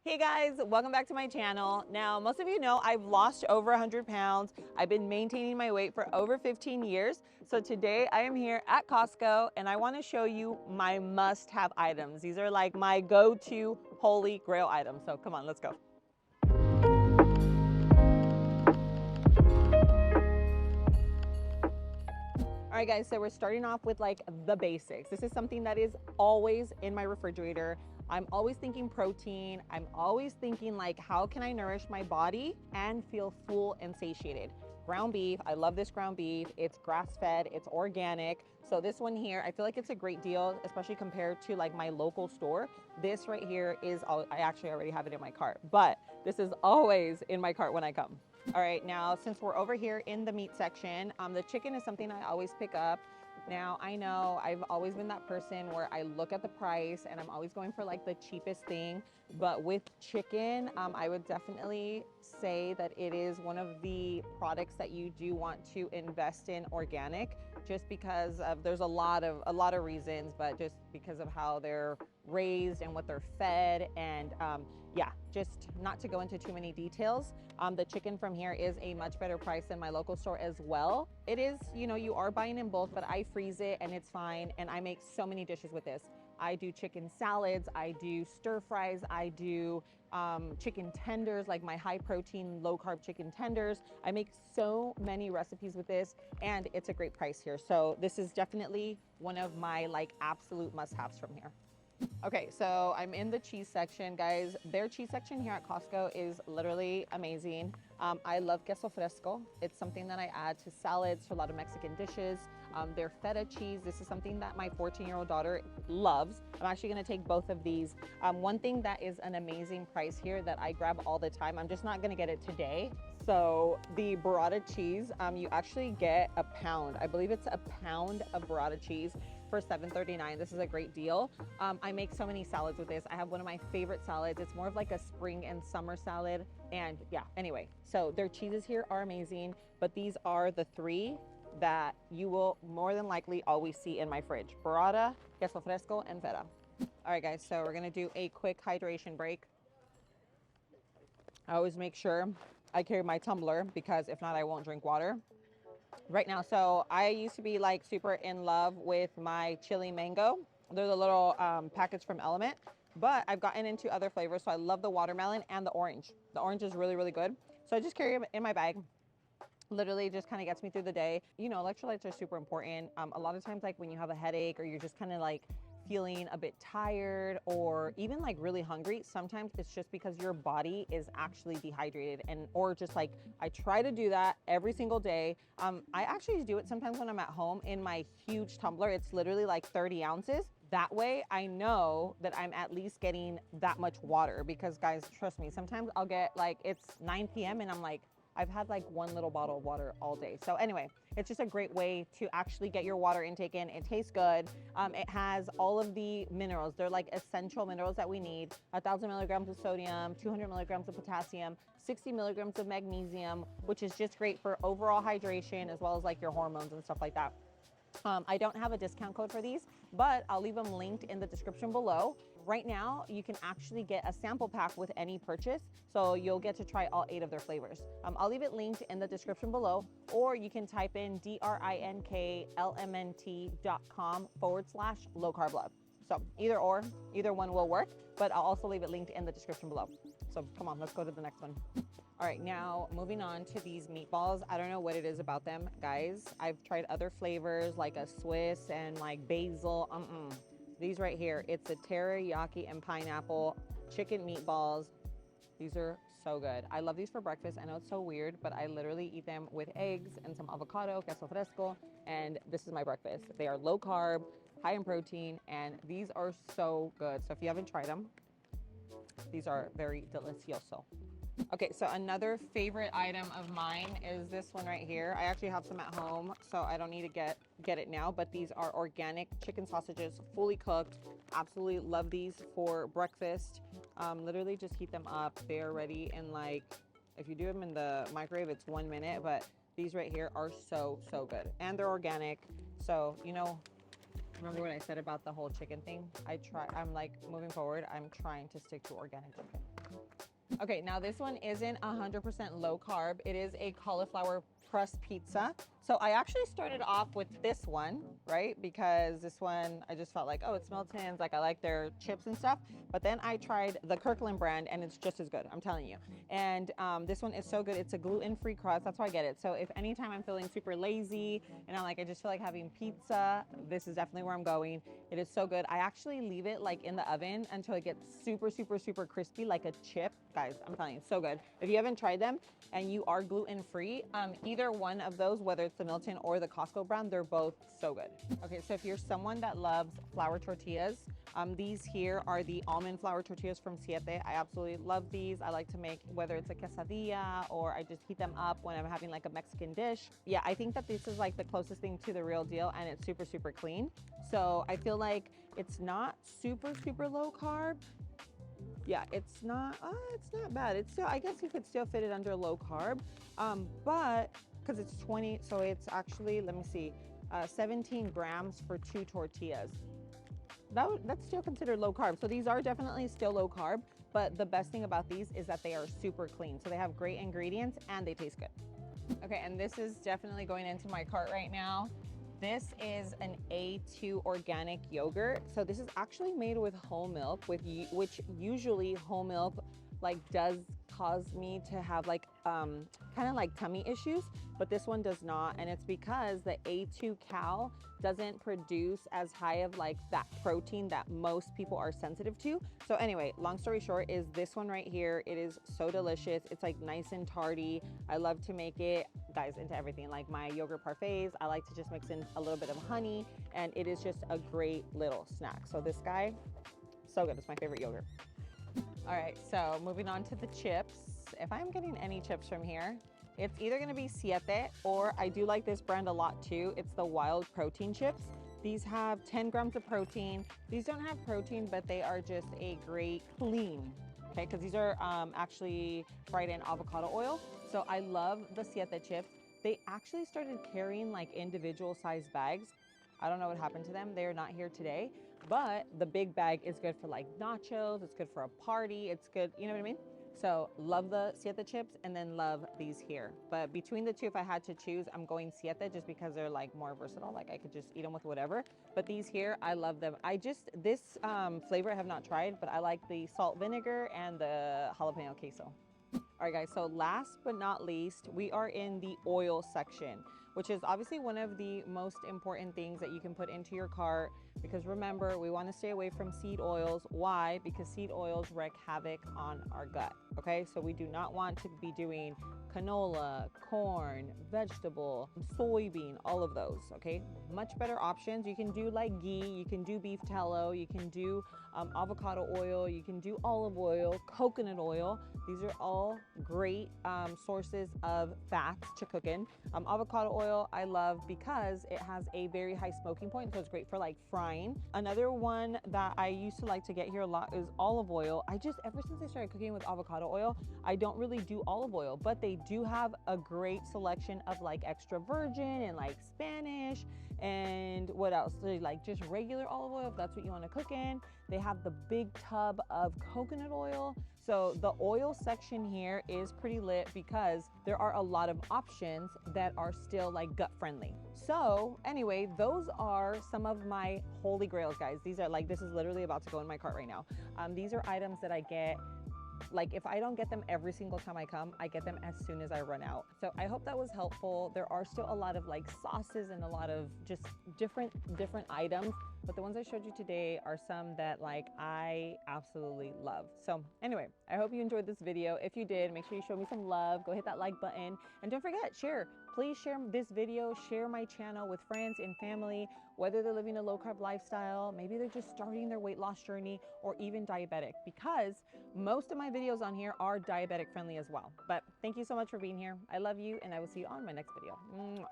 Hey guys, welcome back to my channel. Now, most of you know I've lost over 100 pounds. I've been maintaining my weight for over 15 years. So today I am here at Costco and I want to show you my must-have items. These are like my go-to holy grail items. So come on, let's go. All right guys, so we're starting off with like the basics. This is something that is always in my refrigerator. I'm always thinking protein. I'm always thinking like, how can I nourish my body and feel full and satiated? Ground beef, I love this ground beef. It's grass-fed, it's organic. So this one here, I feel like it's a great deal, especially compared to like my local store. This right here is, I actually already have it in my cart, but this is always in my cart when I come. All right, now since we're over here in the meat section, the chicken is something I always pick up. Now I know I've always been that person where I look at the price and I'm always going for like the cheapest thing, but with chicken, I would definitely say that it is one of the products that you do want to invest in organic, just because of there's a lot of reasons, but just because of how they're raised and what they're fed, and yeah, just not to go into too many details. The chicken from here is a much better price than my local store as well. It is, you know, you are buying in bulk, but I freeze it and it's fine. And I make so many dishes with this. I do chicken salads, I do stir fries, I do chicken tenders, like my high protein, low carb chicken tenders. I make so many recipes with this and it's a great price here. So this is definitely one of my like absolute must-haves from here. Okay, so I'm in the cheese section, guys. Their cheese section here at Costco is literally amazing. I love queso fresco. It's something that I add to salads, to a lot of Mexican dishes. Their feta cheese, this is something that my 14-year-old daughter loves. I'm actually gonna take both of these. One thing that is an amazing price here that I grab all the time, I'm just not gonna get it today. So the burrata cheese, you actually get a pound. I believe it's a pound of burrata cheese for $7.39. This is a great deal. I make so many salads with this. I have one of my favorite salads. It's more of like a spring and summer salad. And yeah, anyway, so their cheeses here are amazing, but these are the three that you will more than likely always see in my fridge: burrata, queso fresco, and feta. All right, guys, so we're gonna do a quick hydration break. I always make sure I carry my tumbler because if not, I won't drink water right now. So I used to be like super in love with my chili mango. They're the little packets from Element, but I've gotten into other flavors. So I love the watermelon and the orange. The orange is really, really good. So I just carry them in my bag. Literally just kind of gets me through the day. You know, electrolytes are super important. A lot of times, like when you have a headache or you're just kind of like feeling a bit tired or even like really hungry, sometimes it's just because your body is actually dehydrated, and or just like I try to do that every single day. I actually do it sometimes when I'm at home in my huge tumbler. It's literally like 30 ounces. That way I know that I'm at least getting that much water, because guys, trust me, sometimes I'll get like, it's 9 p.m. and I'm like, I've had like one little bottle of water all day. So anyway, it's just a great way to actually get your water intake in. It tastes good. It has all of the minerals. They're like essential minerals that we need. 1,000 milligrams of sodium, 200 milligrams of potassium, 60 milligrams of magnesium, which is just great for overall hydration as well as like your hormones and stuff like that. I don't have a discount code for these, but I'll leave them linked in the description below. Right now, you can actually get a sample pack with any purchase, so you'll get to try all 8 of their flavors. I'll leave it linked in the description below, or you can type in drinklmnt.com/low carb love. So either one will work, but I'll also leave it linked in the description below. So come on, let's go to the next one. All right, now moving on to these meatballs. I don't know what it is about them, guys. I've tried other flavors like a Swiss and like basil. These right here, it's a teriyaki and pineapple chicken meatballs. These are so good. I love these for breakfast. I know it's so weird, but I literally eat them with eggs and some avocado, queso fresco, and this is my breakfast. They are low carb, high in protein, and these are so good. So if you haven't tried them, these are very delicioso. Okay, so another favorite item of mine is this one right here. I actually have some at home, so I don't need to get it now, but these are organic chicken sausages, fully cooked. Absolutely love these for breakfast. Literally just heat them up. They're ready in like, if you do them in the microwave, it's 1 minute, but these right here are so, so good. And they're organic. So, you know, remember what I said about the whole chicken thing? I'm like, moving forward, I'm trying to stick to organic chicken. Okay, now this one isn't 100% low carb. It is a cauliflower crust pizza. So I actually started off with this one, right? Because this one, I just felt like, oh, it's Milton's, like I like their chips and stuff. But then I tried the Kirkland brand and it's just as good, I'm telling you. And this one is so good. It's a gluten-free crust, that's why I get it. So if anytime I'm feeling super lazy and I'm like, I just feel like having pizza, this is definitely where I'm going. It is so good. I actually leave it like in the oven until it gets super, super, super crispy, like a chip. Guys, I'm telling you, so good. If you haven't tried them and you are gluten-free, either one of those, whether it's the Milton or the Costco brand, they're both so good. Okay, so if you're someone that loves flour tortillas, these here are the almond flour tortillas from Siete. I absolutely love these. I like to make, whether it's a quesadilla or I just heat them up when I'm having like a Mexican dish. Yeah, I think that this is like the closest thing to the real deal, and it's super, super clean. So I feel like it's not super, super low carb. Yeah, it's not bad. It's still, I guess you could still fit it under low carb, but because it's 20, so it's actually, let me see, 17 grams for 2 tortillas. That's still considered low carb. So these are definitely still low carb, but the best thing about these is that they are super clean. So they have great ingredients and they taste good. Okay, and this is definitely going into my cart right now. This is an A2 organic yogurt. So this is actually made with whole milk, which usually whole milk like does cause me to have like kind of like tummy issues, but this one does not. And it's because the A2 cow doesn't produce as high of like that protein that most people are sensitive to. So anyway, long story short is this one right here. It is so delicious. It's like nice and tarty. I love to make it, guys, into everything. Like my yogurt parfaits, I like to just mix in a little bit of honey, and it is just a great little snack. So this guy, so good. It's my favorite yogurt. All right, so moving on to the chips. If I'm getting any chips from here, it's either gonna be Siete, or I do like this brand a lot too. It's the wild protein chips. These have 10 grams of protein. These don't have protein, but they are just a great clean, okay? Because these are actually fried in avocado oil. So I love the Siete chips. They actually started carrying like individual sized bags. I don't know what happened to them. They're not here today, but the big bag is good for like nachos. It's good for a party. It's good, you know what I mean? So love the Siete chips and then love these here. But between the two, if I had to choose, I'm going Siete just because they're like more versatile. Like I could just eat them with whatever. But these here, I love them. This flavor I have not tried, but I like the salt vinegar and the jalapeno queso. All right, guys, so last but not least, we are in the oil section, which is obviously one of the most important things that you can put into your cart, because remember, we want to stay away from seed oils. Why? Because seed oils wreak havoc on our gut, okay? So we do not want to be doing canola, corn, vegetable, soybean, all of those, okay? Much better options. You can do like ghee, you can do beef tallow, you can do avocado oil, you can do olive oil, coconut oil. These are all great sources of fats to cook in. Avocado oil I love because it has a very high smoking point, so it's great for like frying. Another one that I used to like to get here a lot is olive oil. Ever since I started cooking with avocado oil, I don't really do olive oil, but they do have a great selection of like extra virgin and like Spanish and what else? Like just regular olive oil if that's what you want to cook in. They have the big tub of coconut oil. So the oil section here is pretty lit because there are a lot of options that are still like gut friendly. So anyway, those are some of my holy grails, guys. This is literally about to go in my cart right now. These are items that I get. Like if I don't get them every single time I come, I get them as soon as I run out. So I hope that was helpful. There are still a lot of like sauces and a lot of just different items, but the ones I showed you today are some that like I absolutely love. So anyway, I hope you enjoyed this video. If you did, make sure you show me some love. Go hit that like button and don't forget, share. Please share this video, share my channel with friends and family, whether they're living a low carb lifestyle, maybe they're just starting their weight loss journey, or even diabetic, because most of my videos on here are diabetic friendly as well. But thank you so much for being here. I love you, and I will see you on my next video. Mwah.